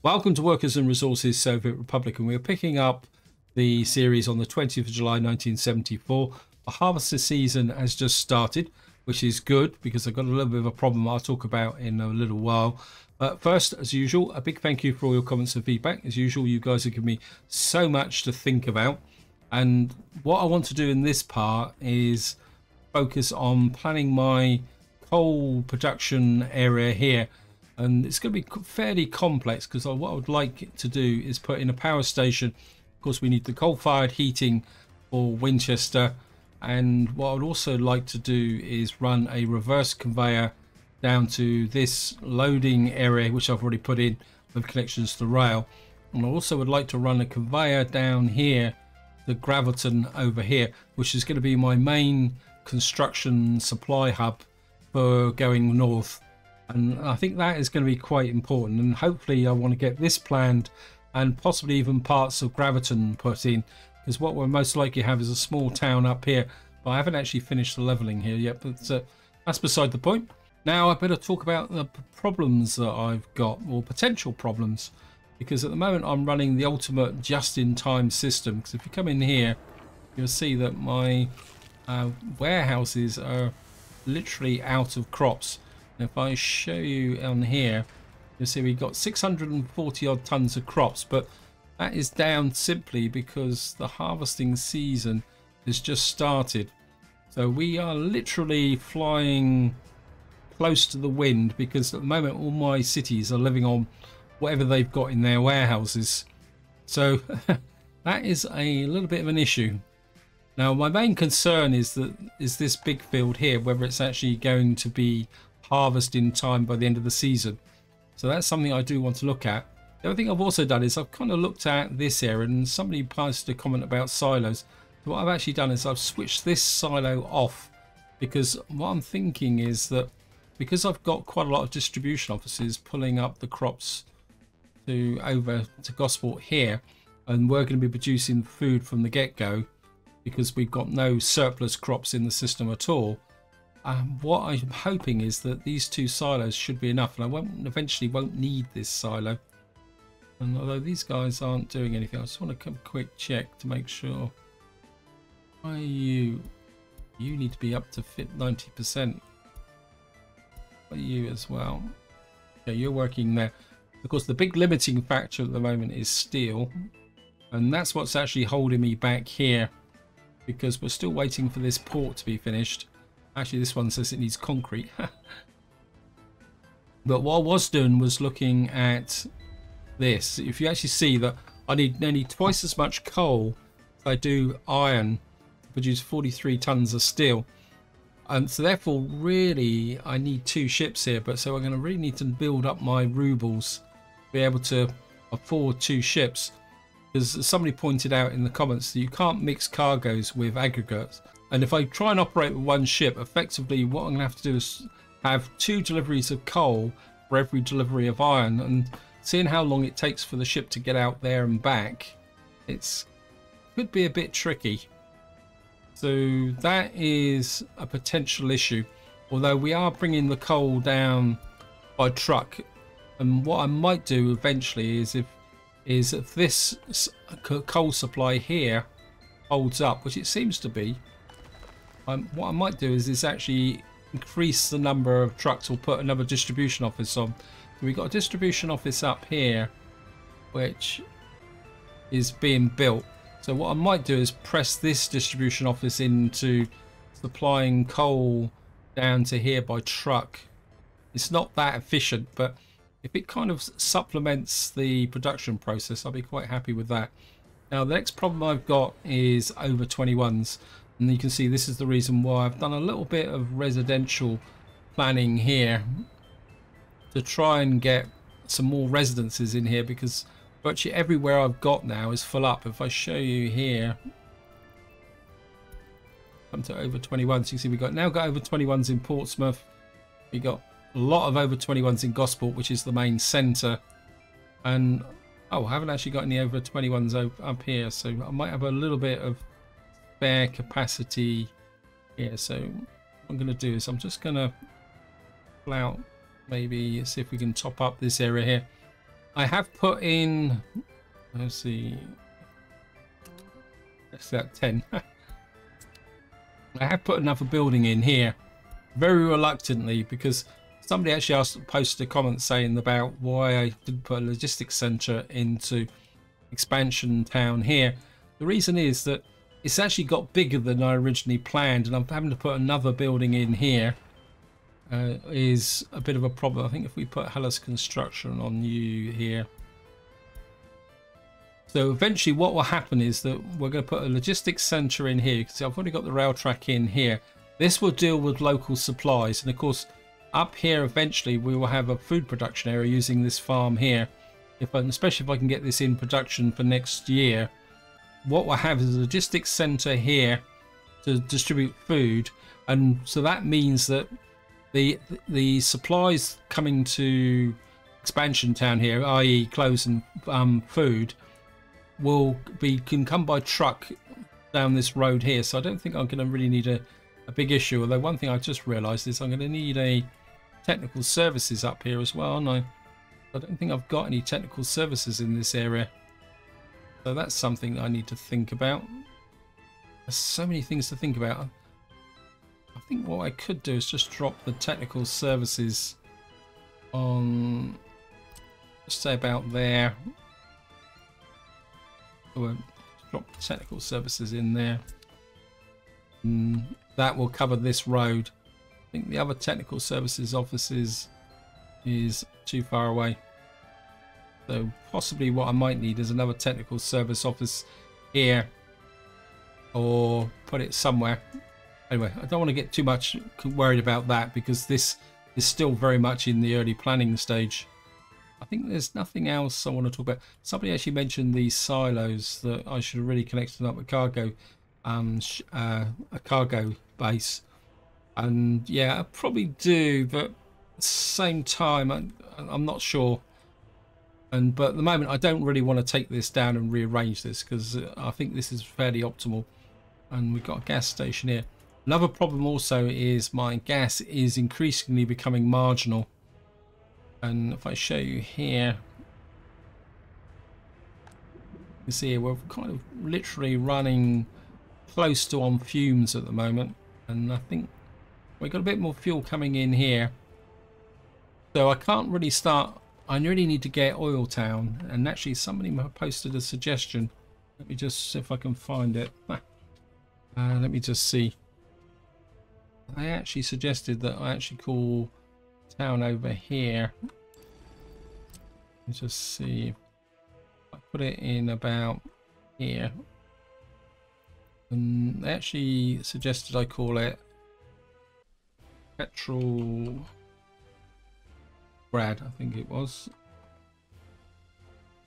Welcome to Workers and Resources Soviet Republic, and we're picking up the series on the 20th of July 1974. The harvester season has just started, which is good because I've got a little bit of a problem I'll talk about in a little while. But first, as usual, a big thank you for all your comments and feedback. As usual, you guys have given me so much to think about. And what I want to do in this part is focus on planning my coal production area here. And it's going to be fairly complex because what I would like to do is put in a power station. Of course, we need the coal-fired heating for Winchester. And what I would also like to do is run a reverse conveyor down to this loading area, which I've already put in with connections to rail. And I also would like to run a conveyor down here, the Gravelton over here, which is going to be my main construction supply hub for going north. And I think that is going to be quite important, and hopefully I want to get this planned and possibly even parts of Gravelton put in, because what we'll most likely have is a small town up here, but I haven't actually finished the leveling here yet, but that's beside the point. Now I better talk about the problems that I've got, or potential problems, because at the moment I'm running the ultimate just-in-time system. Because if you come in here, you'll see that my warehouses are literally out of crops. If I show you on here, you'll see we've got 640 odd tons of crops, but that is down simply because the harvesting season has just started. So we are literally flying close to the wind, because at the moment all my cities are living on whatever they've got in their warehouses. So that is a little bit of an issue. Now my main concern is this big field here, whether it's actually going to be harvest in time by the end of the season. So that's something I do want to look at. The other thing I've also done is I've kind of looked at this area, and somebody posted a comment about silos. So what I've actually done is I've switched this silo off, because what I'm thinking is that because I've got quite a lot of distribution offices pulling up the crops over to Gosport here, and we're going to be producing food from the get-go because we've got no surplus crops in the system at all. What I'm hoping is that these two silos should be enough, and I eventually won't need this silo. And although these guys aren't doing anything, I just want to come quick check to make sure. Why you need to be up to fit 90%. Why you as well? Okay, you're working there. Of course, the big limiting factor at the moment is steel, and that's what's actually holding me back here, because we're still waiting for this port to be finished. Actually, this one says it needs concrete. But what I was doing was looking at this. If you actually see that I need nearly twice as much coal as I do iron to produce 43 tons of steel. So therefore, really, I need two ships here. But so I'm going to really need to build up my rubles to be able to afford two ships. Because somebody pointed out in the comments that you can't mix cargoes with aggregates. And if I try and operate with one ship, effectively what I'm going to have to do is have two deliveries of coal for every delivery of iron. And seeing how long it takes for the ship to get out there and back, could be a bit tricky. So that is a potential issue. Although we are bringing the coal down by truck. And what I might do eventually is if this coal supply here holds up, which it seems to be, what I might do is actually increase the number of trucks, or put another distribution office on. So we've got a distribution office up here which is being built. So what I might do is press this distribution office into supplying coal down to here by truck. It's not that efficient, but if it kind of supplements the production process, I'll be quite happy with that. Now the next problem I've got is over 21s. And you can see this is the reason why I've done a little bit of residential planning here to try and get some more residences in here, because virtually everywhere I've got now is full up. If I show you here, come to over 21s, you can see we've now got over 21s in Portsmouth. We got a lot of over 21s in Gosport, which is the main centre. And I haven't actually got any over 21s up here, so I might have a little bit of spare capacity here. So what I'm going to do is I'm just going to pull out, maybe see if we can top up this area here. I have put in, let's see, that's that 10. I have put another building in here very reluctantly because somebody actually posted a comment saying about why I didn't put a logistics center into expansion town here. The reason is that it's actually got bigger than I originally planned, and I'm having to put another building in here. Is a bit of a problem. I think if we put Hellas Construction on you here, so eventually what will happen is that we're going to put a logistics center in here. You can see I've already got the rail track in here. This will deal with local supplies, and of course up here eventually we will have a food production area using this farm here. Especially if I can get this in production for next year, what we'll have is a logistics center here to distribute food, and so that means that the supplies coming to expansion town here, i.e. clothes and food, can come by truck down this road here. So I don't think I'm going to really need a big issue. Although one thing I just realized is I'm going to need a technical services up here as well, aren't I? I don't think I've got any technical services in this area, so that's something I need to think about. There's so many things to think about. I think what I could do is just drop the technical services on, let's say about there. Drop technical services in there. That will cover this road. I think the other technical services offices is too far away, so possibly what I might need is another technical service office here, or put it somewhere. Anyway, I don't want to get too much worried about that because this is still very much in the early planning stage. I think there's nothing else I want to talk about. Somebody actually mentioned these silos that I should have really connected up with cargo, a cargo base, and yeah, I probably do, but at the same time I'm not sure. But at the moment I don't really want to take this down and rearrange this because I think this is fairly optimal. And we've got a gas station here. Another problem also is my gas is increasingly becoming marginal. And if I show you here, you see we're kind of literally running close to on fumes at the moment. And I think we've got a bit more fuel coming in here. So I can't really start. I really need to get Oil Town. And actually somebody posted a suggestion. Let me just see if I can find it. Let me just see. I actually suggested that I actually call town over here. Let's just see. I put it in about here. And they actually suggested I call it Petrol Grad, I think it was.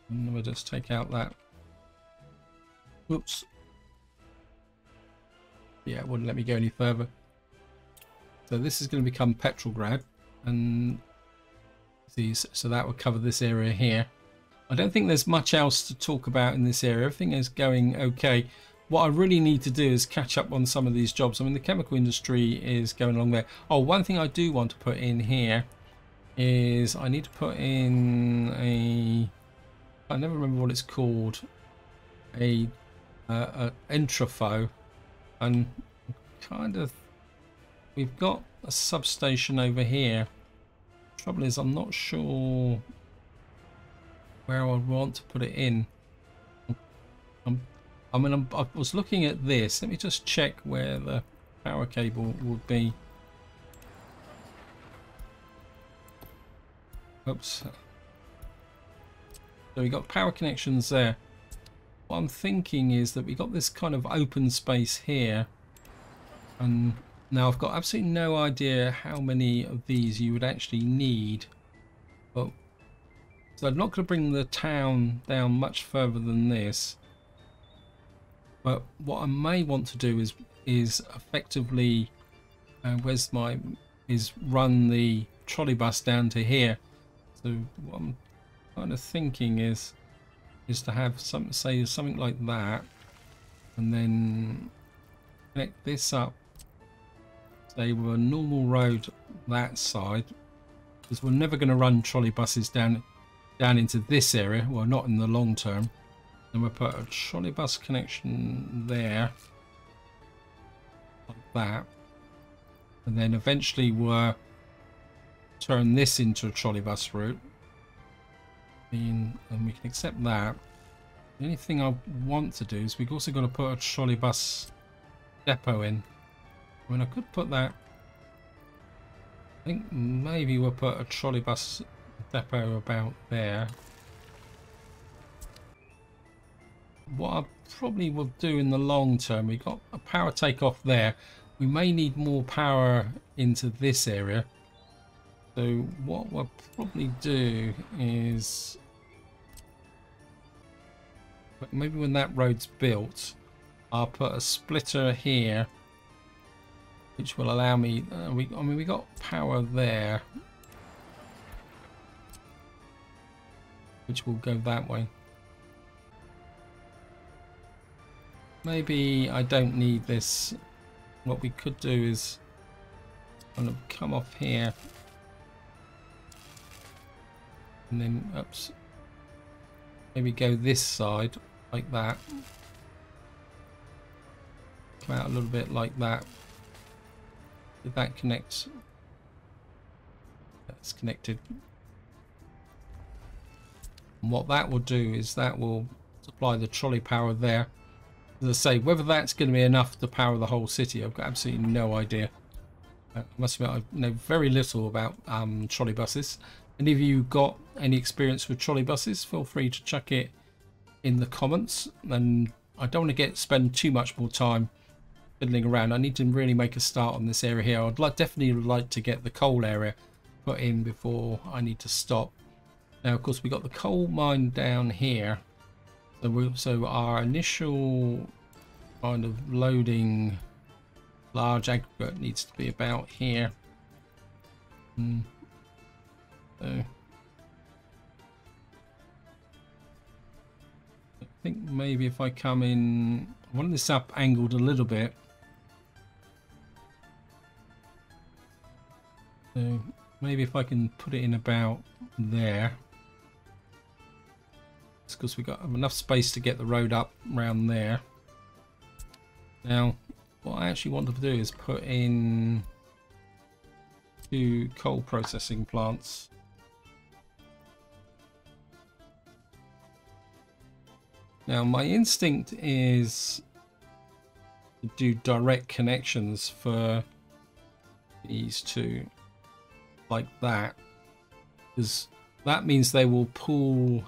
And we'll just take out that. Whoops. Yeah, it wouldn't let me go any further. So this is going to become Petrograd, and so that will cover this area here. I don't think there's much else to talk about in this area. Everything is going okay. What I really need to do is catch up on some of these jobs. I mean, the chemical industry is going along there. Oh, one thing I do want to put in here is I need to put in a, I never remember what it's called, a Entrafo, and kind of we've got a substation over here. Trouble is I'm not sure where I want to put it in. I was looking at this. Let me just check where the power cable would be. Oops. So we got power connections there. What I'm thinking is that we got this kind of open space here, and now I've got absolutely no idea how many of these you would actually need. But so I'm not going to bring the town down much further than this. But what I may want to do is effectively run the trolley bus down to here. So what I'm kind of thinking is to have something like that, and then connect this up, say with a normal road that side, because we're never going to run trolley buses down down into this area. Well, not in the long term. Then we'll put a trolley bus connection there, like that. And then eventually we'll turn this into a trolley bus route. And we can accept that. The only thing I want to do is we've also got to put a trolley bus depot in. I mean, I could put that. I think maybe we'll put a trolley bus depot about there. What I probably will do in the long term, we got a power takeoff there. We may need more power into this area. So what we'll probably do is, maybe when that road's built, I'll put a splitter here, which will allow me. I mean, we got power there, which will go that way. Maybe I don't need this. What we could do is kind of come off here and then oops, maybe go this side like that, come out a little bit like that. Did that connect? That's connected. And what that will do is that will supply the trolley power there. As I say, whether that's going to be enough to power the whole city, I've got absolutely no idea. I must admit, I know very little about trolley buses. Any of you got any experience with trolley buses, feel free to chuck it in the comments. And I don't want to spend too much more time fiddling around. I need to really make a start on this area here. I'd definitely like to get the coal area put in before I need to stop. Now, of course, we got the coal mine down here. So our initial kind of loading large aggregate needs to be about here. So I think maybe if I come in, I want this up angled a little bit. So maybe if I can put it in about there. It's because we've got enough space to get the road up around there. Now, what I actually want to do is put in 2 coal processing plants. Now, my instinct is to do direct connections for these 2, like that, because that means they will pull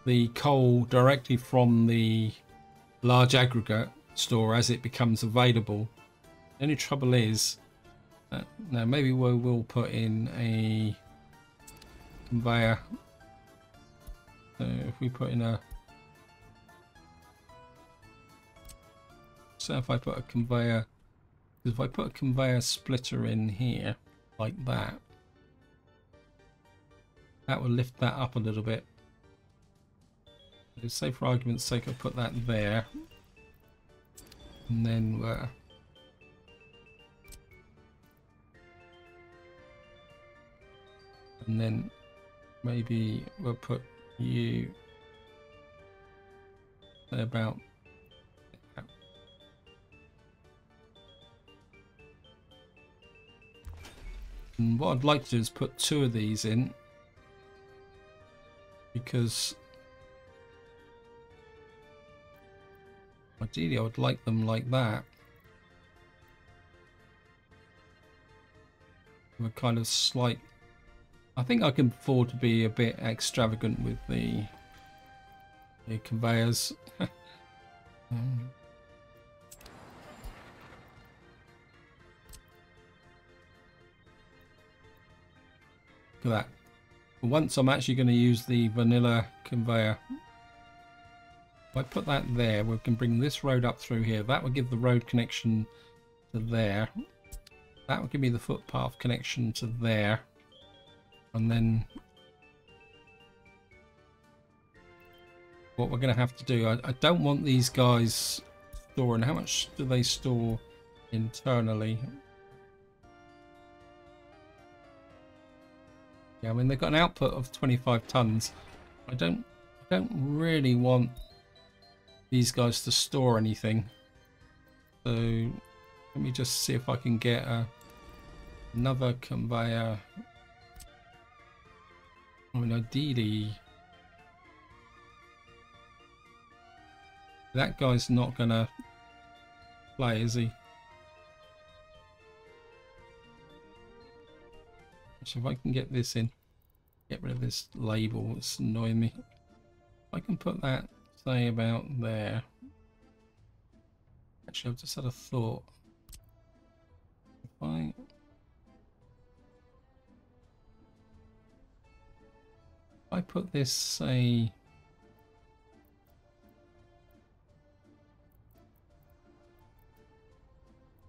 the coal directly from the large aggregate store as it becomes available. The only trouble is, now maybe we'll put in a conveyor. So if we put in a, so if I put a conveyor, if I put a conveyor splitter in here like that, that will lift that up a little bit. So say for argument's sake I put that there, and then maybe we'll put you about that. And what I'd like to do is put 2 of these in, because ideally I would like them like that. We're kind of slight. I think I can afford to be a bit extravagant with the conveyors. Look at that. For once I'm actually going to use the vanilla conveyor. If I put that there, we can bring this road up through here. That will give the road connection to there. That will give me the footpath connection to there. And then what we're going to have to do, I don't want these guys storing. How much do they store internally? Yeah, I mean, they've got an output of 25 tons. I don't really want these guys to store anything. So let me just see if I can get another conveyor. I mean, ideally, that guy's not gonna play, is he? So if I can get this in, get rid of this label, it's annoying me. If I can put that, say, about there. Actually, I've just had a thought. If I put this, say,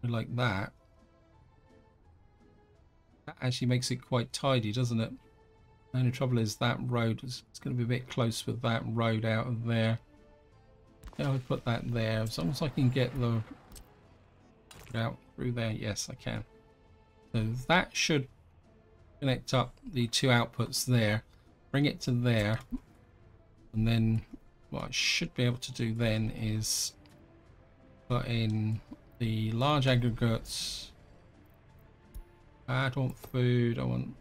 like that, that actually makes it quite tidy, doesn't it? The only trouble is that road is, it's going to be a bit close with that road out of there. Yeah, I'll put that there. As long as I can get the out through there, yes, I can. So that should connect up the two outputs there, bring it to there, and then what I should be able to do then is put in the large aggregates. I don't want food, I want...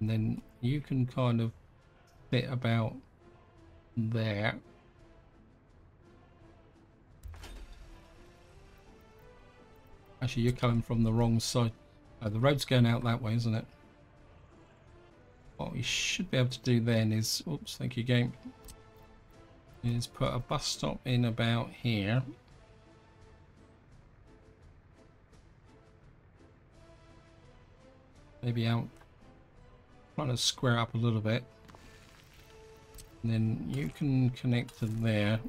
And then you can kind of fit about there. Actually, you're coming from the wrong side. Oh, the road's going out that way, isn't it? What we should be able to do then is... Oops, thank you, game. Is put a bus stop in about here. Maybe out... Trying to square up a little bit. And then you can connect to there.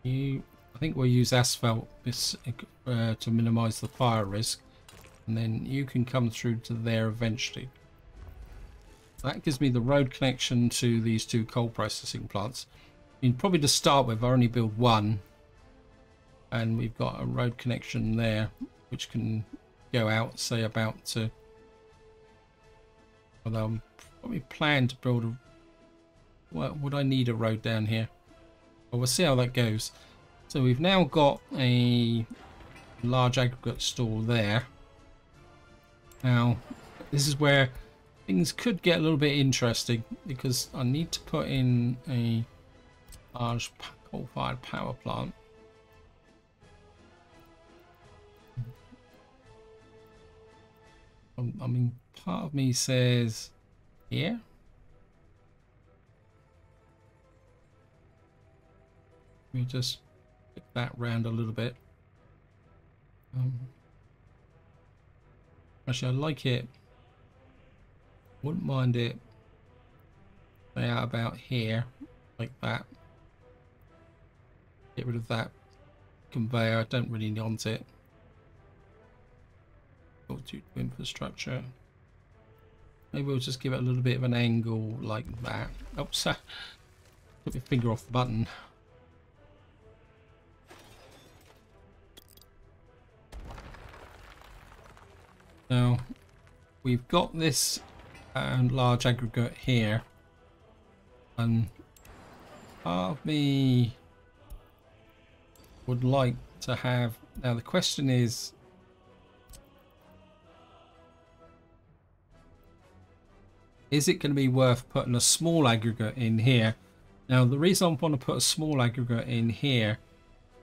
I think we'll use asphalt this to minimize the fire risk, and then you can come through to there eventually. That gives me the road connection to these two coal processing plants. I mean, probably to start with I only build one, and we've got a road connection there which can go out, say, about to... Although I'm probably plan to build a... Well, would I need a road down here? Well, we'll see how that goes. So we've now got a large aggregate store there. Now, this is where things could get a little bit interesting, because I need to put in a large coal-fired power plant. I mean, part of me says here. Let me just pick that round a little bit. Actually, I like it. Wouldn't mind it lay out about here, like that. Get rid of that conveyor. I don't really want it. Go to infrastructure. Maybe we'll just give it a little bit of an angle like that. Oops, took my finger off the button. Now, we've got this large aggregate here, and part of me would like to have... Now the question is it going to be worth putting a small aggregate in here? Now the reason I want to put a small aggregate in here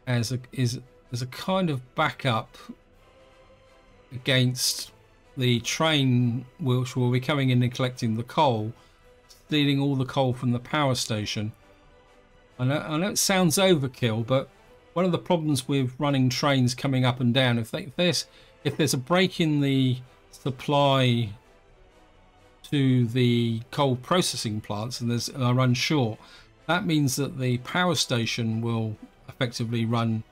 is a kind of backup against the train which will be coming in and collecting the coal, stealing all the coal from the power station. I know it sounds overkill, but one of the problems with running trains coming up and down, if there's a break in the supply to the coal processing plants and I run short, that means that the power station will effectively run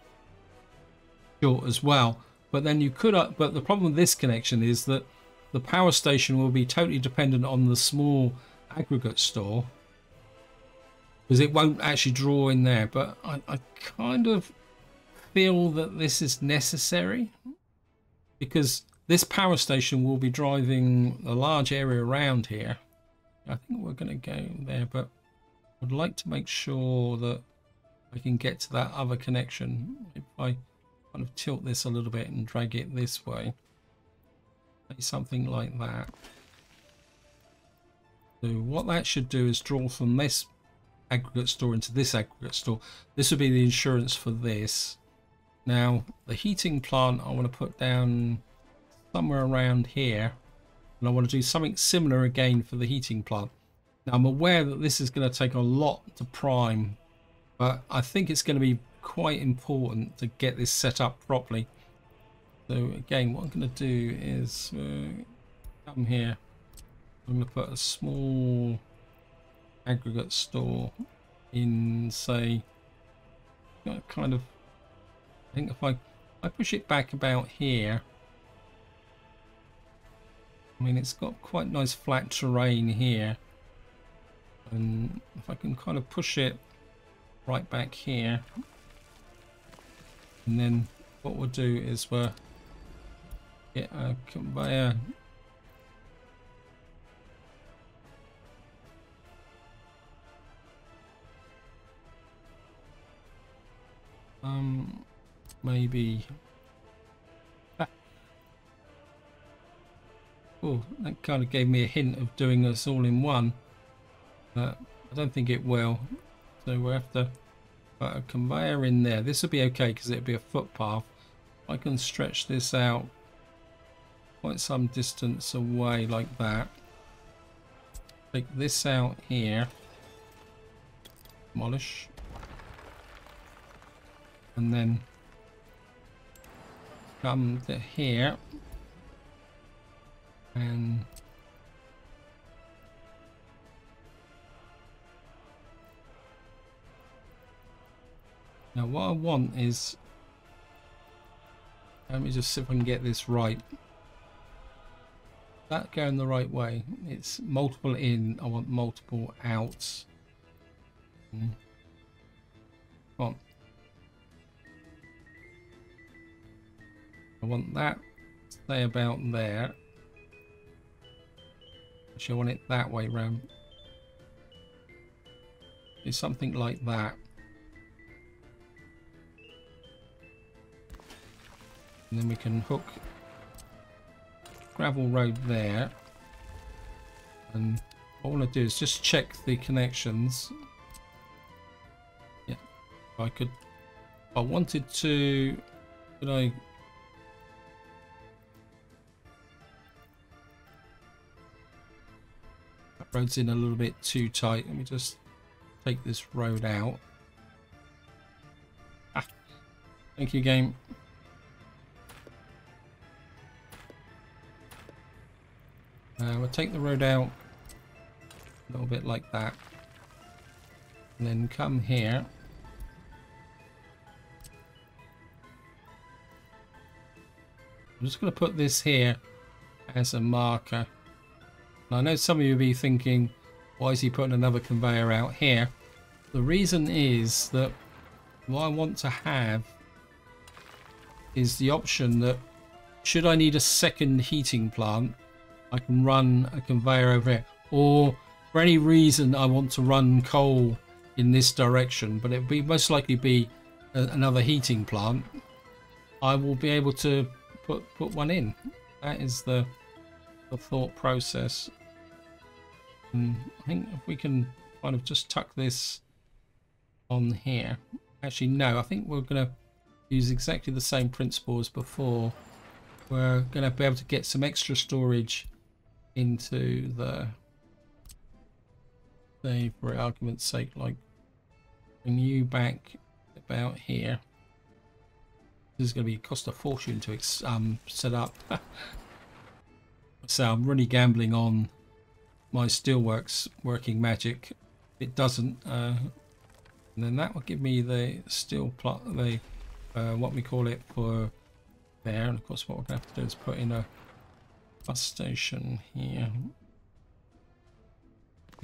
short as well. But then you could, but the problem with this connection is that the power station will be totally dependent on the small aggregate store, because it won't actually draw in there. But I kind of feel that this is necessary, because this power station will be driving a large area around here. I think we're going to go there, but I'd like to make sure that I can get to that other connection. If I kind of tilt this a little bit and drag it this way, something like that. So what that should do is draw from this aggregate store into this aggregate store. This would be the insurance for this. Now the heating plant I want to put down somewhere around here, and I want to do something similar again for the heating plant. Now I'm aware that this is going to take a lot to prime, but I think it's going to be quite important to get this set up properly. So again, what I'm going to do is come here. I'm going to put a small aggregate store in, say, kind of, I think if I push it back about here, I mean, it's got quite nice flat terrain here, and if I can kind of push it right back here, and then what we'll do is we'll get a conveyor maybe oh, that kind of gave me a hint of doing us all in one, but I don't think it will. So we'll have to put a conveyor in there. This will be okay because it'll be a footpath. I can stretch this out quite some distance away like that. Take this out here, demolish, and then come to here and now what I want is, let me just see if I can get this right. That going the right way. It's multiple in, I want multiple outs. Come on. I want that to stay about there. Actually, I want it that way round. Do something like that. And then we can hook gravel road there. And what I want to do is just check the connections. Yeah, if I could, if I wanted to, could I? Road's in a little bit too tight. Let me just take this road out. Ah, thank you, game. We'll take the road out a little bit like that, and then come here. I'm just going to put this here as a marker. I know some of you will be thinking, why is he putting another conveyor out here? The reason is that what I want to have is the option that should I need a second heating plant, I can run a conveyor over here. Or for any reason I want to run coal in this direction, but it will most likely be another heating plant, I will be able to put one in. That is the thought process. And I think if we can kind of just tuck this on here. Actually, no, I think we're going to use exactly the same principle as before. We're going to be able to get some extra storage into the, say, for argument's sake, like bring you back about here. This is going to be cost a fortune to set up. So I'm really gambling on my steelworks working magic. If it doesn't, and then that will give me the steel plot, the what we call it for there. And of course, what we're going to have to do is put in a bus station here,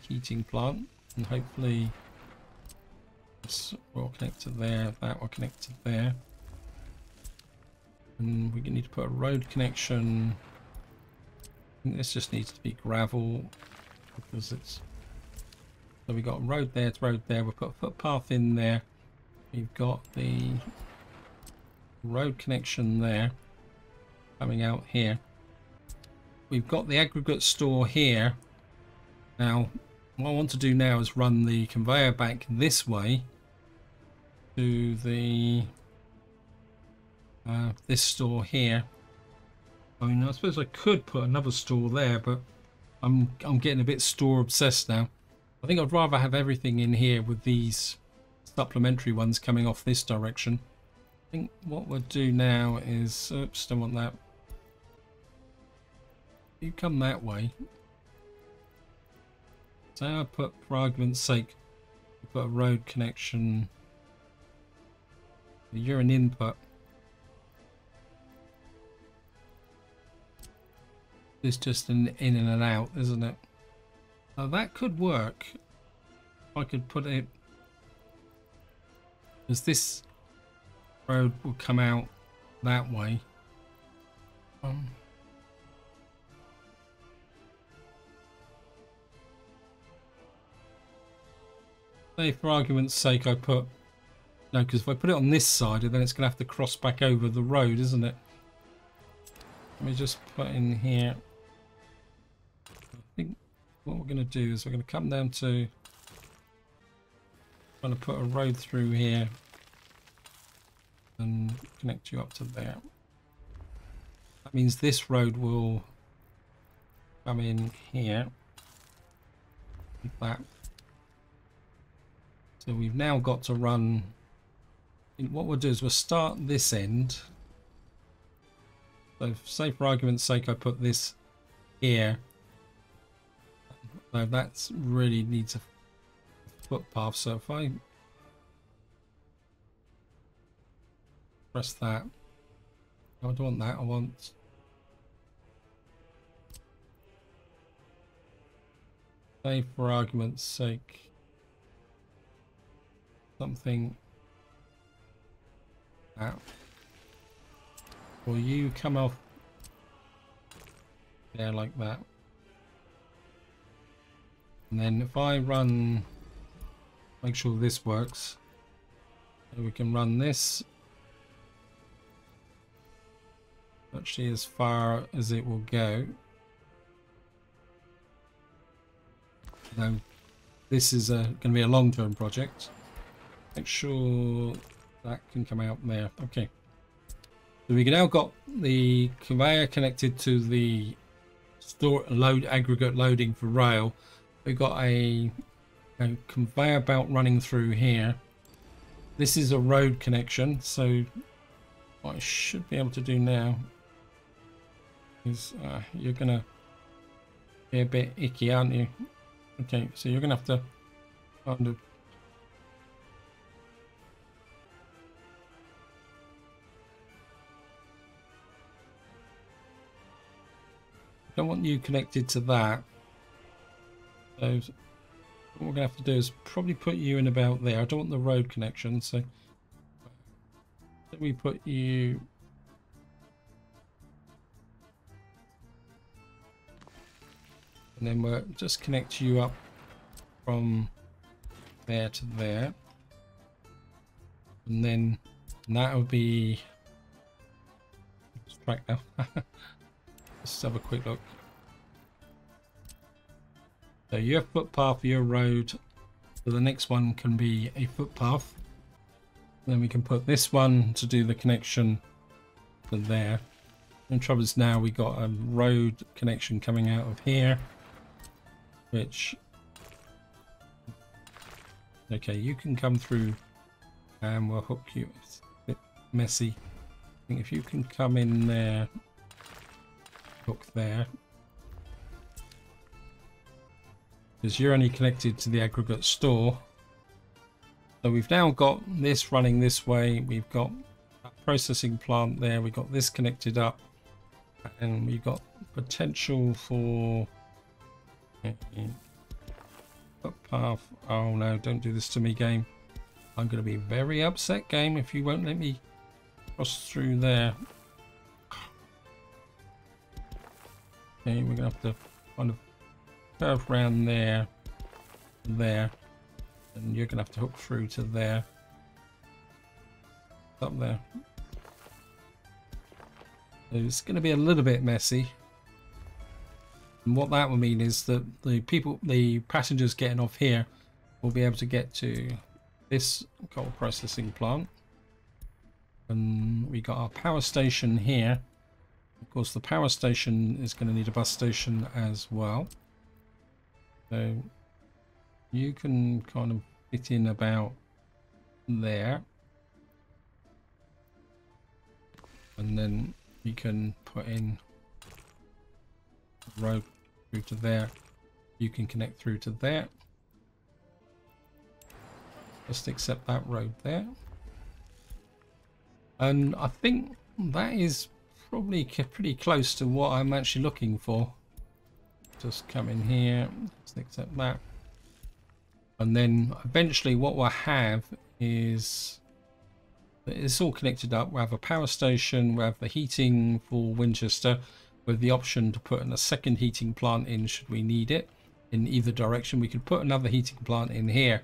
heating plant, and hopefully this will connect to there. That will connect to there. And we need to put a road connection. I think this just needs to be gravel because it's... So we got road there, it's road there. We'll put a footpath in there. We've got the road connection there coming out here. We've got the aggregate store here. Now, what I want to do now is run the conveyor back this way to the this store here. I mean, I suppose I could put another store there, but I'm getting a bit store obsessed now. I think I'd rather have everything in here with these supplementary ones coming off this direction. I think what we'll do now is, oops, don't want that. You come that way. So I put, for argument's sake, put a road connection. You're an input. It's just an in and an out, isn't it? Now that could work. I could put it, because this road will come out that way. Say for argument's sake I put, no, because if I put it on this side then it's going to have to cross back over the road, isn't it? Let me just put in here. I think what we're going to do is we're going to come down to, I'm going to put a road through here and connect you up to there. That means this road will come in here like that. So we've now got to run, what we'll do is we'll start this end. So say for argument's sake I put this here. So that's really needs a footpath. So if I press that, I don't want that, I want say for argument's sake something out. Or you come off there like that. And then if I run, make sure this works. So we can run this actually as far as it will go. Now this is going to be a long-term project. Make sure that can come out there. Okay. So we now got the conveyor connected to the store load aggregate loading for rail. We've got a conveyor belt running through here. This is a road connection. So what I should be able to do now is you're gonna be a bit icky, aren't you? Okay, so you're gonna have to kind of don't want you connected to that. So what we're going to have to do is probably put you in about there. I don't want the road connection, so let me put you and then we'll just connect you up from there to there, and then that will be track now. Let's have a quick look. So your footpath, your road, so the next one can be a footpath. Then we can put this one to do the connection to there. The trouble is now we got a road connection coming out of here, which, okay, you can come through and we'll hook you. It's a bit messy. I think if you can come in there, hook there, because you're only connected to the aggregate store. So we've now got this running this way, we've got a processing plant there, we've got this connected up, and we've got potential for footpath. Oh no, don't do this to me, game. I'm going to be very upset, game, if you won't let me cross through there. Okay, we're gonna have to kind of curve around there, there, and you're gonna have to hook through to there, up there. So it's gonna be a little bit messy. And what that will mean is that the passengers getting off here will be able to get to this coal processing plant. And we got our power station here. Of course, the power station is going to need a bus station as well. So you can kind of fit in about there. And then you can put in a road through to there. You can connect through to there. Just accept that road there. And I think that is probably pretty close to what I'm actually looking for. Just come in here, just accept that. And then eventually what we'll have is it's all connected up. We'll have a power station, we'll have the heating for Winchester with the option to put in a second heating plant in should we need it in either direction. We could put another heating plant in here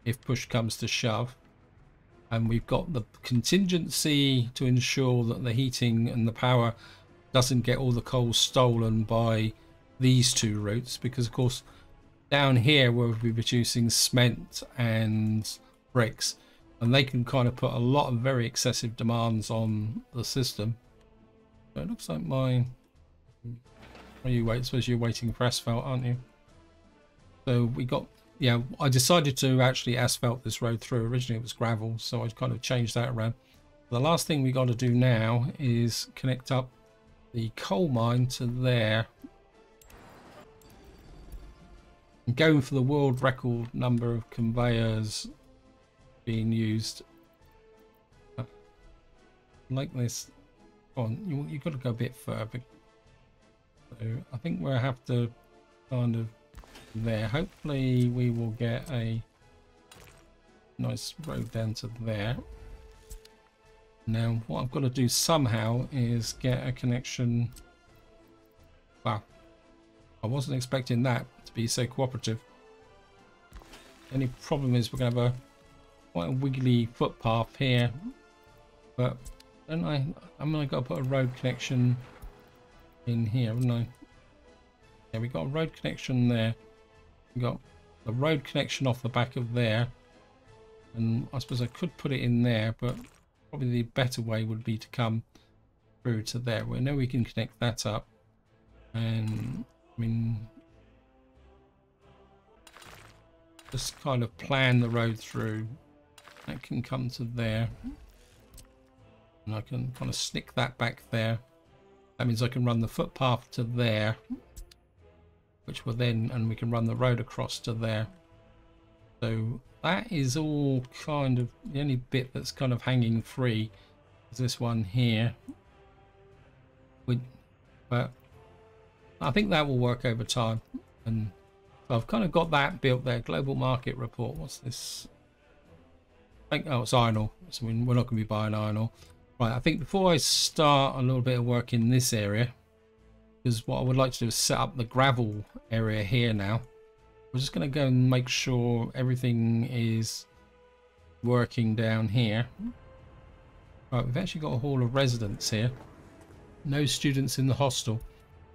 if push comes to shove. And we've got the contingency to ensure that the heating and the power doesn't get all the coal stolen by these two routes, because of course down here we'll be producing cement and bricks, and they can kind of put a lot of very excessive demands on the system. So it looks like mine. I suppose you're waiting for asphalt, aren't you? So we got, yeah, I decided to actually asphalt this road through. Originally it was gravel, so I kind of changed that around. The last thing we got to do now is connect up the coal mine to there. I'm going for the world record number of conveyors being used. Like this. Go on, you've got to go a bit further. So I think we'll have to kind of there. Hopefully we will get a nice road down to there. Now what I've got to do somehow is get a connection. Wow, I wasn't expecting that to be so cooperative. Any problem is we're going to have quite a wiggly footpath here, but don't I'm going to put a road connection in here, haven't I? Yeah, we got a road connection there. We got the road connection off the back of there, and I suppose I could put it in there, but probably the better way would be to come through to there. We know we can connect that up, and I mean just kind of plan the road through. That can come to there, and I can kind of snick that back there. That means I can run the footpath to there, which will then, and we can run the road across to there. So that is all kind of the only bit that's kind of hanging free is this one here. But I think that will work over time. And so I've kind of got that built there. Global market report. What's this? Oh, it's iron ore. So we're not going to be buying iron ore. Right, I think before I start a little bit of work in this area, because what I would like to do is set up the gravel area here now. We're just going to go and make sure everything is working down here. Right, we've actually got a hall of residents here. No students in the hostel.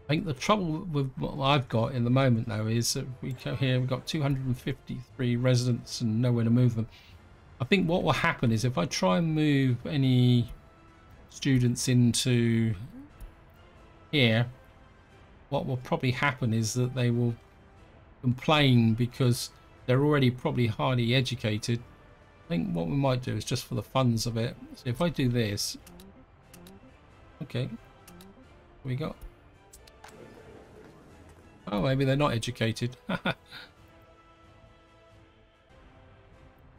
I think the trouble with what I've got in the moment though is that we go here, we've got 253 residents and nowhere to move them. I think what will happen is if I try and move any students into here, what will probably happen is that they will complain because they're already probably highly educated. I think what we might do is just for the funs of it. So if I do this, okay, what we got? Oh, maybe they're not educated.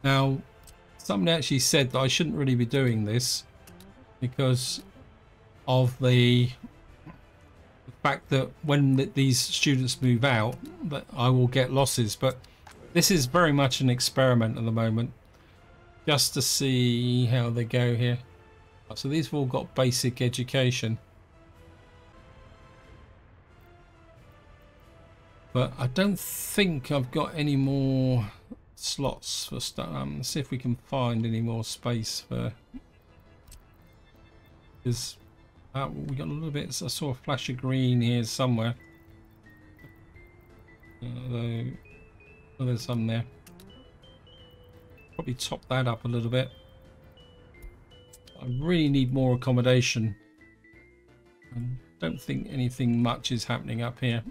Now, somebody actually said that I shouldn't really be doing this because of the fact that when these students move out, that I will get losses. But this is very much an experiment at the moment, just to see how they go here. So these have all got basic education. But I don't think I've got any more slots for stuff. Let's see if we can find any more space for. Because we got a little bit. I saw a flash of green here somewhere. Although, oh, there's some there. Probably top that up a little bit. I really need more accommodation. I don't think anything much is happening up here.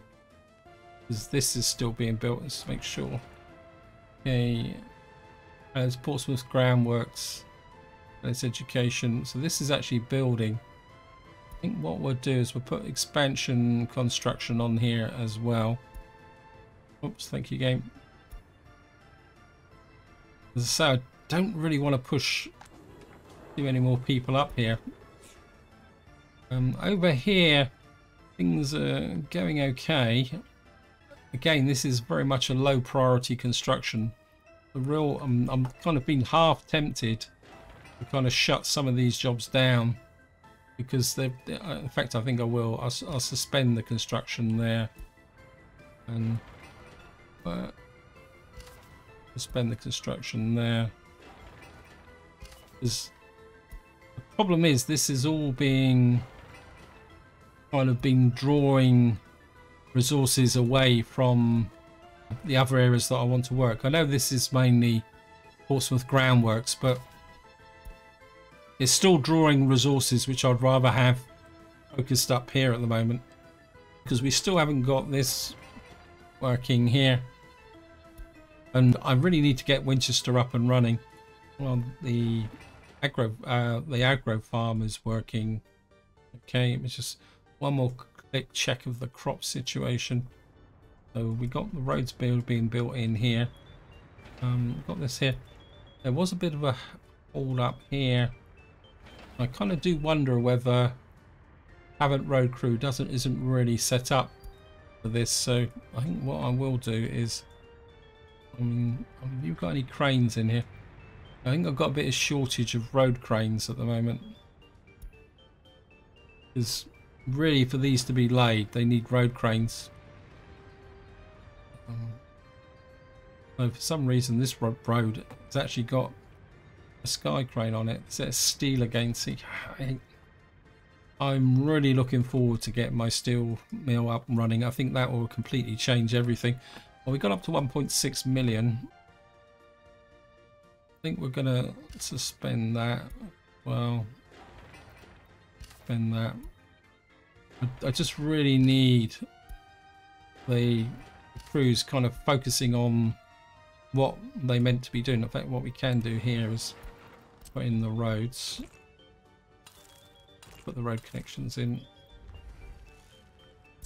Because this is still being built. Let's make sure. Okay. There's Portsmouth Groundworks. There's education. So this is actually building. I think what we'll do is we'll put expansion construction on here as well. Oops, thank you, game. As I say, I don't really want to push too many more people up here. Over here, things are going okay. Again, this is very much a low priority construction. The real, I'm kind of being half tempted to kind of shut some of these jobs down because they're, in fact, I think I will. I'll suspend the construction there and suspend the construction there. Because the problem is this is all being kind of been drawing resources away from the other areas that I want to work. I know this is mainly Portsmouth Groundworks, but it's still drawing resources which I'd rather have focused up here at the moment, because we still haven't got this working here, and I really need to get Winchester up and running. Well, the agro farm is working okay. It's just one more quick check of the crop situation. So we got the roads being built in here. Got this here. There was a bit of a hold up here. I kind of do wonder whether Havant Road Crew isn't really set up for this. So I think what I will do is, have you got any cranes in here? I think I've got a bit of shortage of road cranes at the moment. Because really, for these to be laid, they need road cranes. So for some reason, this road has actually got a sky crane on it. It's a steel against it. I'm really looking forward to getting my steel mill up and running. I think that will completely change everything. Well, we got up to 1.6 million. I think we're going to suspend that. Well, suspend that. I just really need the crews kind of focusing on what they meant to be doing. In fact, what we can do here is put in the roads, put the road connections in,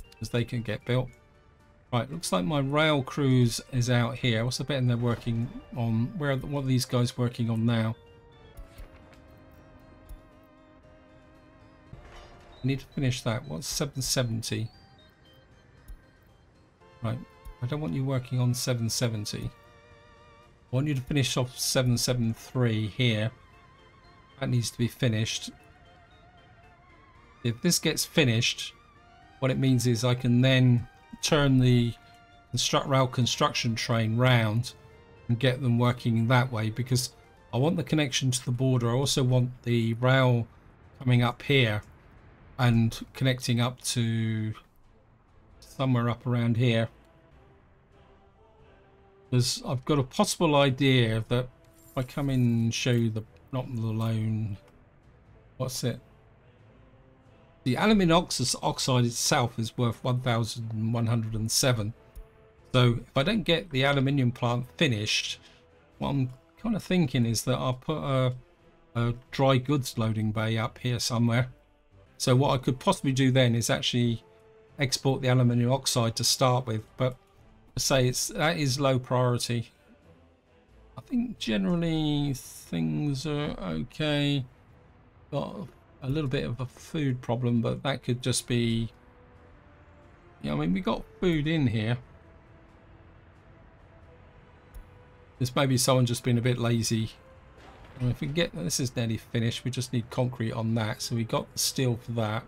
because they can get built. Right, looks like my rail cruise is out here. What's the betting they're working on? What are these guys working on now? I need to finish that. What's 770? Right, I don't want you working on 770. I want you to finish off 773 here. That needs to be finished. If this gets finished, what it means is I can then turn the rail construction train round and get them working that way, because I want the connection to the border. I also want the rail coming up here and connecting up to somewhere up around here. Because I've got a possible idea that if I come in and show you the, not the loan, what's it? The aluminium oxide itself is worth 1,107. So if I don't get the aluminium plant finished, what I'm kind of thinking is that I'll put a dry goods loading bay up here somewhere. So what I could possibly do then is actually export the aluminium oxide to start with, but I say that is low priority. I think generally things are okay. Got a little bit of a food problem, but that could just be, yeah, I mean, we got food in here. This may be someone just being a bit lazy. And if we get, this is nearly finished, we just need concrete on that, so we got the steel for that.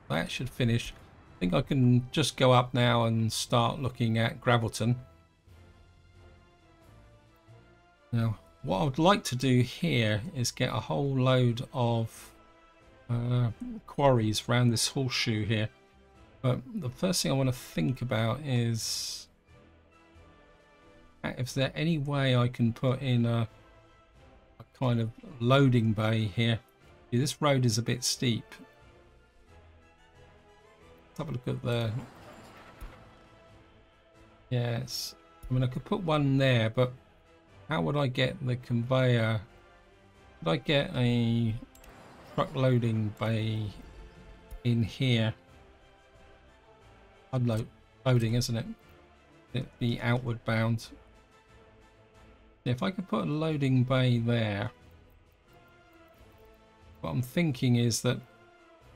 That should finish. think I can just go up now and start looking at Gravelton. Now, what I would like to do here is get a whole load of quarries around this horseshoe here. But the first thing I want to think about is if there any way I can put in a kind of loading bay here. See, this road is a bit steep. Let's have a look at the... Yes, I mean I could put one there, but how would I get the conveyor? Would I get a truck loading bay in here? Loading, isn't it? It'd be outward bound. If I could put a loading bay there, what I'm thinking is that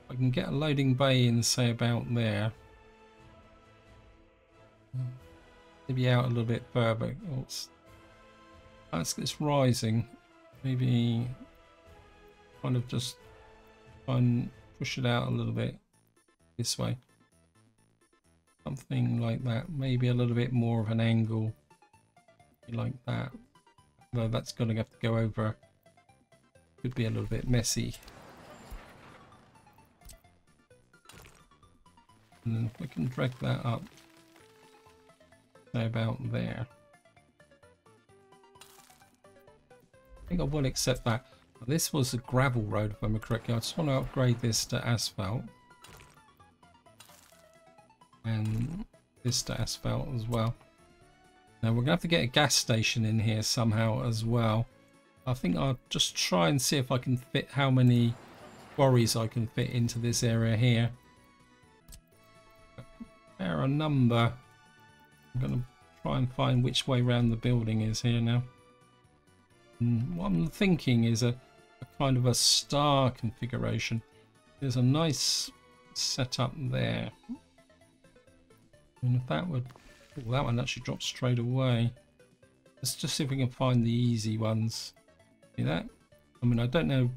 I can get a loading bay in, say about there. Maybe out a little bit further. It's rising. Maybe kind of just try and push it out a little bit this way. Something like that. Maybe a little bit more of an angle like that. Though that's going to have to go over. Could be a little bit messy. And then we can drag that up. Say about there. I think I will accept that. This was a gravel road, if I'm correct. I just want to upgrade this to asphalt. And this to asphalt as well. Now we're going to have to get a gas station in here somehow as well. I think I'll just try and see if I can fit how many quarries I can fit into this area here. There are a number. I'm going to try and find which way around the building is here now. And what I'm thinking is a kind of a star configuration. There's a nice setup there. And if that would... Oh, that one actually dropped straight away. Let's just see if we can find the easy ones. See that? I mean, I don't know...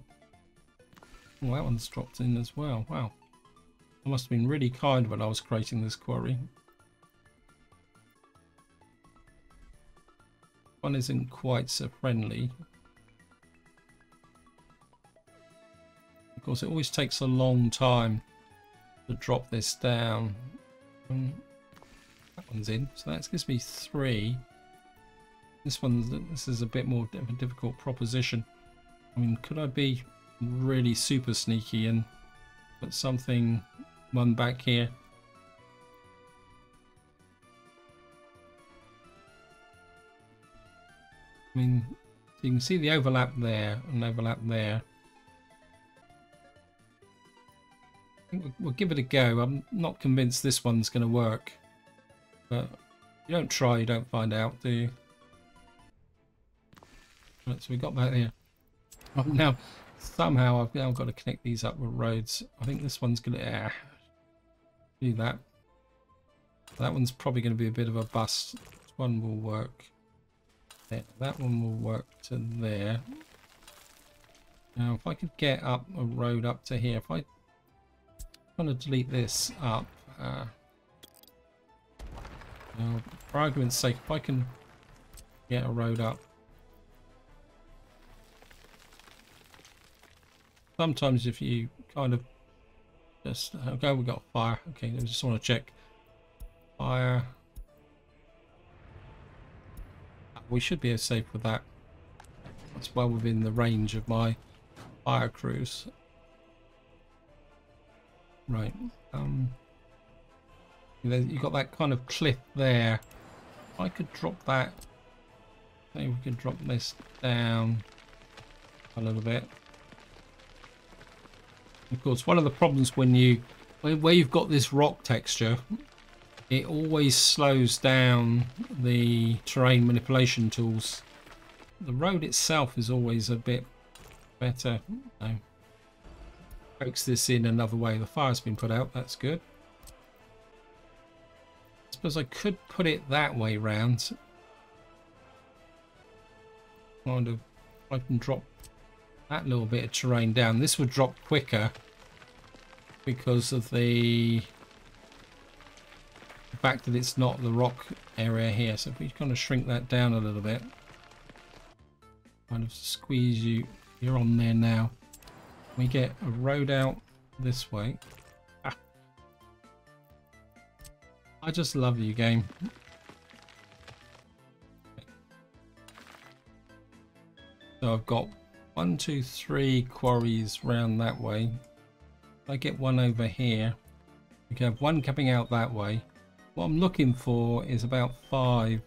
Oh, that one's dropped in as well. Wow. I must have been really kind when I was creating this quarry. One isn't quite so friendly. Of course, it always takes a long time to drop this down. That one's in, so that gives me 3. This is a bit more of a difficult proposition. I mean, could I be really super sneaky and put one back here? I mean, you can see the overlap there and overlap there. I think we'll give it a go. I'm not convinced this one's going to work. But you don't try, you don't find out, do you? Right, so we got that here. Oh, now, somehow I've now got to connect these up with roads. I think this one's going to do that. That one's probably going to be a bit of a bust. This one will work. There. That one will work to there. Now, if I could get up a road up to here, if I want to delete this up. Now, for argument's sake, if I can get a road up. Sometimes if you kind of just... Okay, we got fire. Okay, I just want to check. Fire. We should be safe with that. That's well within the range of my fire crews. Right. You've got that kind of cliff there. If I could drop that, maybe we could drop this down a little bit. Of course, one of the problems where you've got this rock texture, it always slows down the terrain manipulation tools. The road itself is always a bit better. Coax this in another way. The fire's been put out, that's good. I suppose I could put it that way round. Kind of, I can drop that little bit of terrain down. This would drop quicker because of the fact that it's not the rock area here. So if we kind of shrink that down a little bit, kind of squeeze you, you're on there now. We get a road out this way. Ah. I just love you, game. So I've got 1, 2, 3 quarries round that way. If I get one over here, we can have one coming out that way. What I'm looking for is about 5,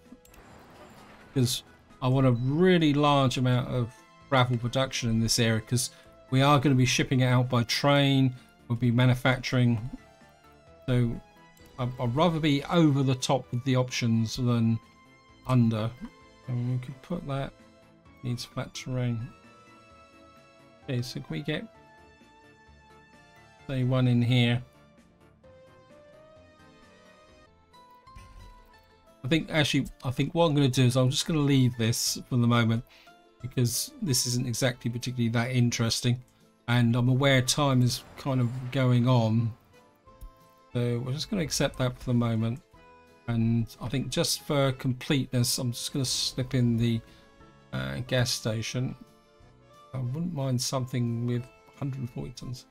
because I want a really large amount of gravel production in this area, because we are going to be shipping it out by train. We'll be manufacturing, so I'd rather be over the top with the options than under. And we could put that, needs flat terrain. Okay, so can we get, say, one in here? I think what I'm going to do is I'm just going to leave this for the moment, because this isn't exactly particularly that interesting, and I'm aware time is kind of going on, so we're just going to accept that for the moment. And I think just for completeness, I'm just going to slip in the gas station. I wouldn't mind something with 140 tons.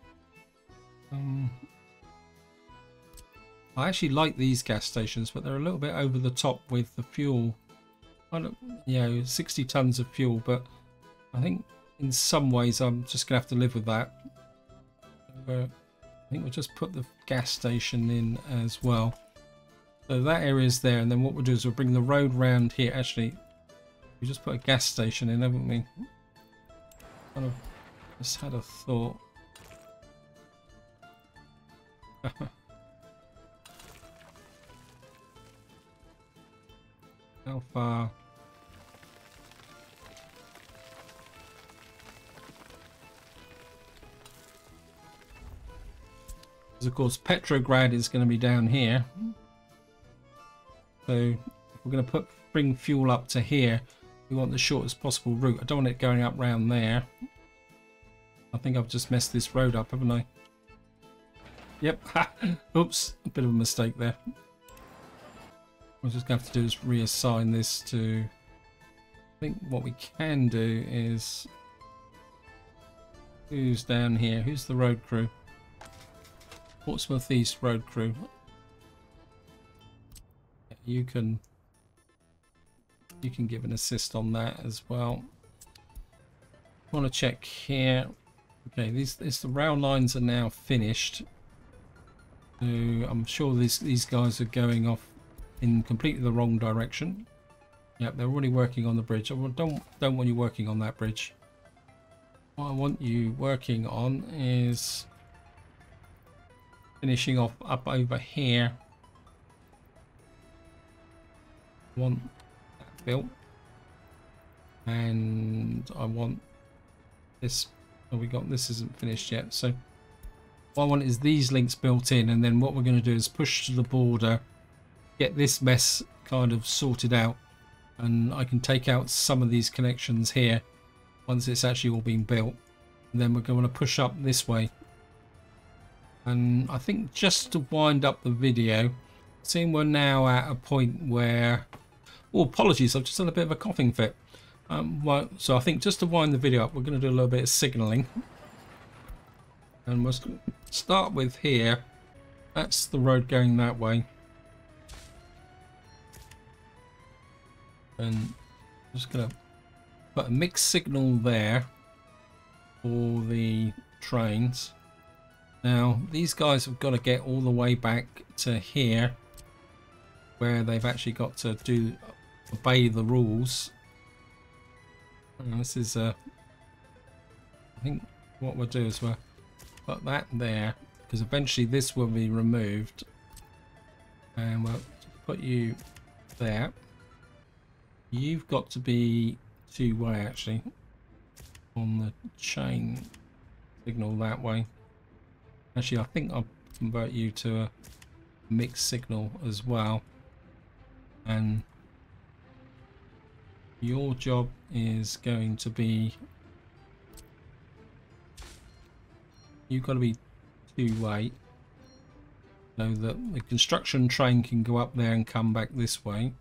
I actually like these gas stations, but they're a little bit over the top with the fuel. Yeah, 60 tons of fuel, but I think in some ways I'm just gonna have to live with that. I think we'll just put the gas station in as well. So that area is there, and then what we'll do is we'll bring the road round here. Actually, we just put a gas station in, haven't we? Kind of just had a thought. How far? Because of course Petrograd is going to be down here. So if we're going to bring fuel up to here, we want the shortest possible route. I don't want it going up round there. I think I've just messed this road up, haven't I? Yep. Oops, a bit of a mistake there. What we're just going to have to do is reassign this to, I think what we can do is, who's down here? Who's the road crew? Portsmouth East road crew. You can give an assist on that as well. I want to check here. Okay, the rail lines are now finished. So I'm sure these guys are going off in completely the wrong direction. Yep, they're already working on the bridge. I don't want you working on that bridge. What I want you working on is finishing off up over here. I want that built, and I want this. Oh, this isn't finished yet. So what I want is these links built in, and then what we're going to do is push to the border, get this mess kind of sorted out, and I can take out some of these connections here once it's actually all been built. And then we're going to push up this way. And I think just to wind up the video, seeing we're now at a point where, oh, apologies, I've just had a bit of a coughing fit. So I think just to wind the video up, we're going to do a little bit of signalling. And we'll start with here. That's the road going that way. And I'm just going to put a mixed signal there for the trains. Now, these guys have got to get all the way back to here, where they've actually got to obey the rules. And this is I think what we'll do is we'll put that there, because eventually this will be removed, and we'll put you there. You've got to be two-way actually on the chain signal that way. Actually, I think I'll convert you to a mixed signal as well, and your job is going to be, you've got to be two-way. so that the construction train can go up there and come back this way.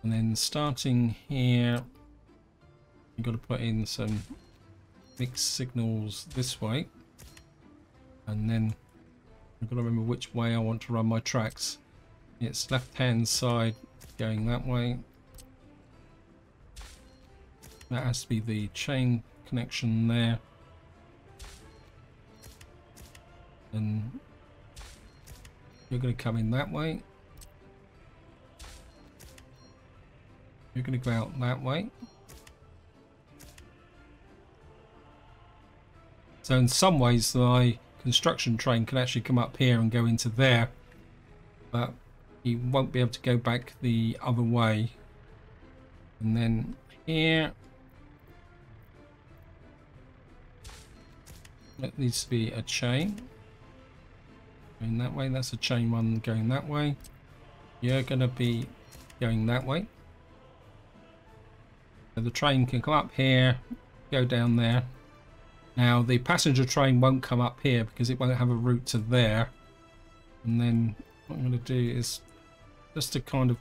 And then starting here, you've got to put in some mixed signals this way. And then I've got to remember which way I want to run my tracks. It's left-hand side going that way. That has to be the chain connection there. And you're going to come in that way. You're going to go out that way. So in some ways my construction train can actually come up here and go into there, but you won't be able to go back the other way. And then here, that needs to be a chain going that way. That's a chain one going that way. You're going to be going that way. So the train can come up here, go down there. Now the passenger train won't come up here because it won't have a route to there. And then what I'm going to do is just to kind of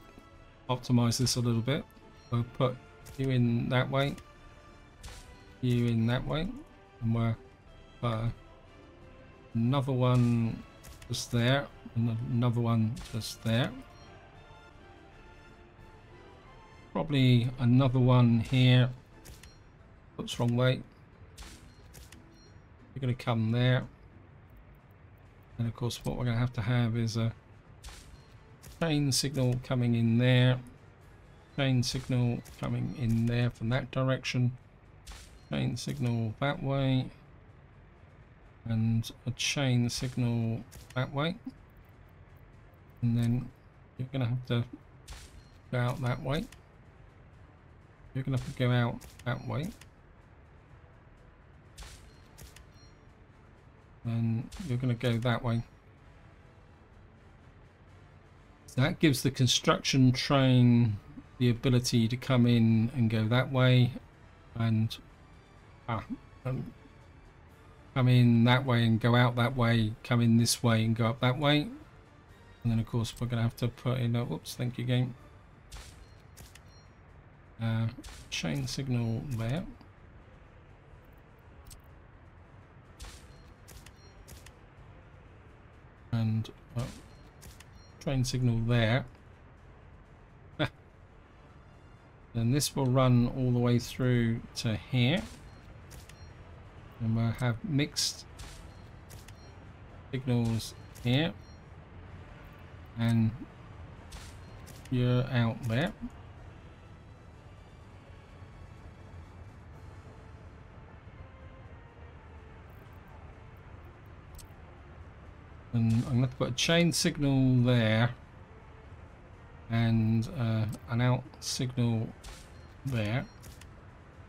optimize this a little bit. We'll put you in that way, you in that way, and we're another one just there, and another one just there. Probably another one here. Oops, wrong way. You're going to come there. And of course what we're going to have is a chain signal coming in there. Chain signal coming in there from that direction. Chain signal that way. And a chain signal that way. And then you're going to have to go out that way. You're going to have to go out that way. And you're going to go that way. So that gives the construction train the ability to come in and go that way, and come in that way and go out that way, come in this way and go up that way. And then of course we're going to have to put in a, whoops, thank you game, chain signal there. And train signal there. And this will run all the way through to here. And we'll have mixed signals here. And you're out there. And I'm going to have to put a chain signal there and an out signal there.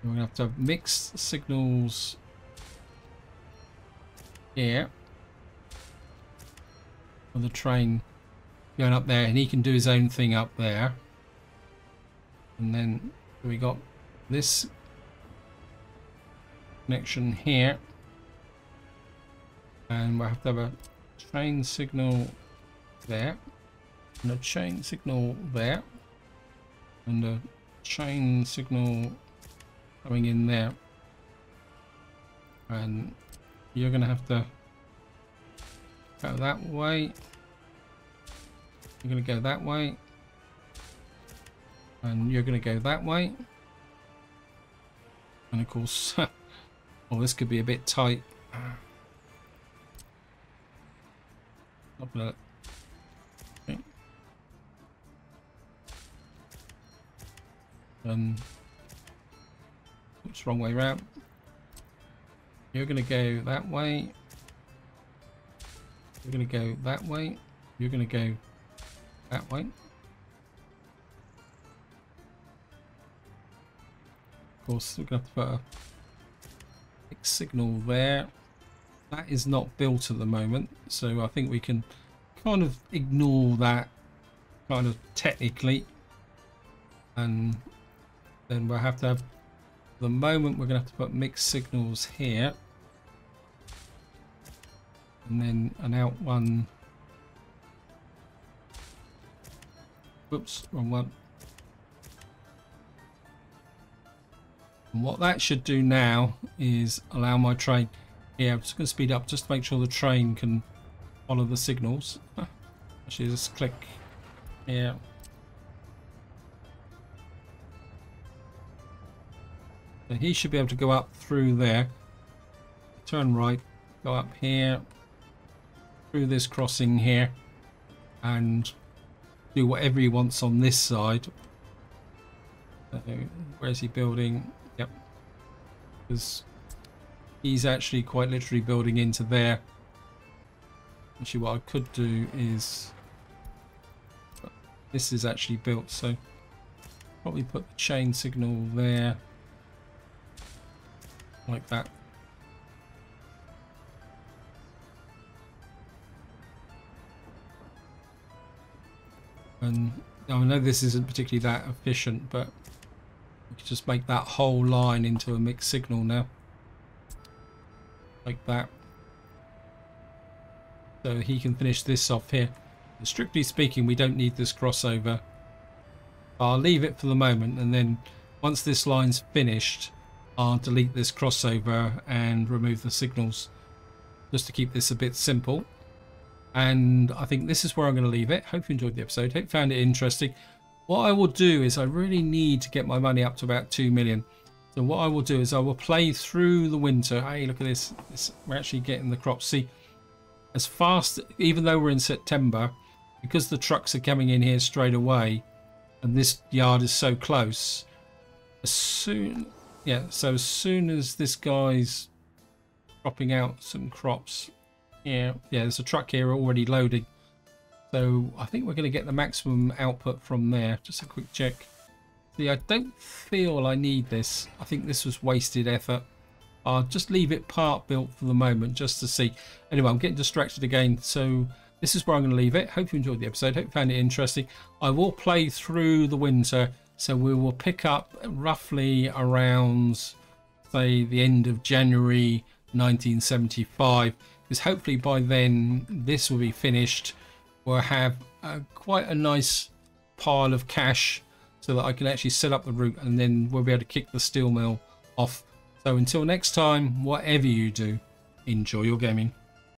And we're going to have to have mixed signals here for the train going up there, and he can do his own thing up there. And then we got this connection here, and we'll have to have a chain signal there, and a chain signal there, and a chain signal coming in there. And you're going to have to go that way. You're going to go that way, and you're going to go that way. And of course, oh, this could be a bit tight. Okay. Oops, wrong way round. You're going to go that way. You're going to go that way. You're going to go that way. Of course, we're going to have to put a big signal there. That is not built at the moment, so I think we can kind of ignore that kind of technically. And then we'll have to have, at the moment we're going to have to put mixed signals here. And then an out one Whoops, wrong one. And what that should do now is allow my train. Yeah, I'm just going to speed up just to make sure the train can follow the signals. Actually, just click. Yeah. So he should be able to go up through there. Turn right, go up here, through this crossing here, and do whatever he wants on this side. Where's he building? Yep. Because he's actually quite literally building into there. Actually, what I could do is... This is actually built, so probably put the chain signal there. Like that. And now I know this isn't particularly that efficient, but we can just make that whole line into a mixed signal now. Like that. So he can finish this off here. And strictly speaking, we don't need this crossover. I'll leave it for the moment, and then once this line's finished, I'll delete this crossover and remove the signals, just to keep this a bit simple. And I think this is where I'm going to leave it. Hope you enjoyed the episode. Hope you found it interesting. What I will do is I really need to get my money up to about 2 million. So what I will do is I will play through the winter. Hey, look at this. We're actually getting the crops. See, as fast, even though we're in September, because the trucks are coming in here straight away, and this yard is so close, as soon as this guy's cropping out some crops, yeah, there's a truck here already loading. So I think we're going to get the maximum output from there. Just a quick check. See, I don't feel I need this. I think this was wasted effort. I'll just leave it part built for the moment just to see. Anyway, I'm getting distracted again. So this is where I'm going to leave it. Hope you enjoyed the episode. Hope you found it interesting. I will play through the winter. So we will pick up roughly around, say, the end of January 1975. Because hopefully by then this will be finished. We'll have quite a nice pile of cash so that I can actually set up the route, and then we'll be able to kick the steel mill off. So until next time, whatever you do, enjoy your gaming.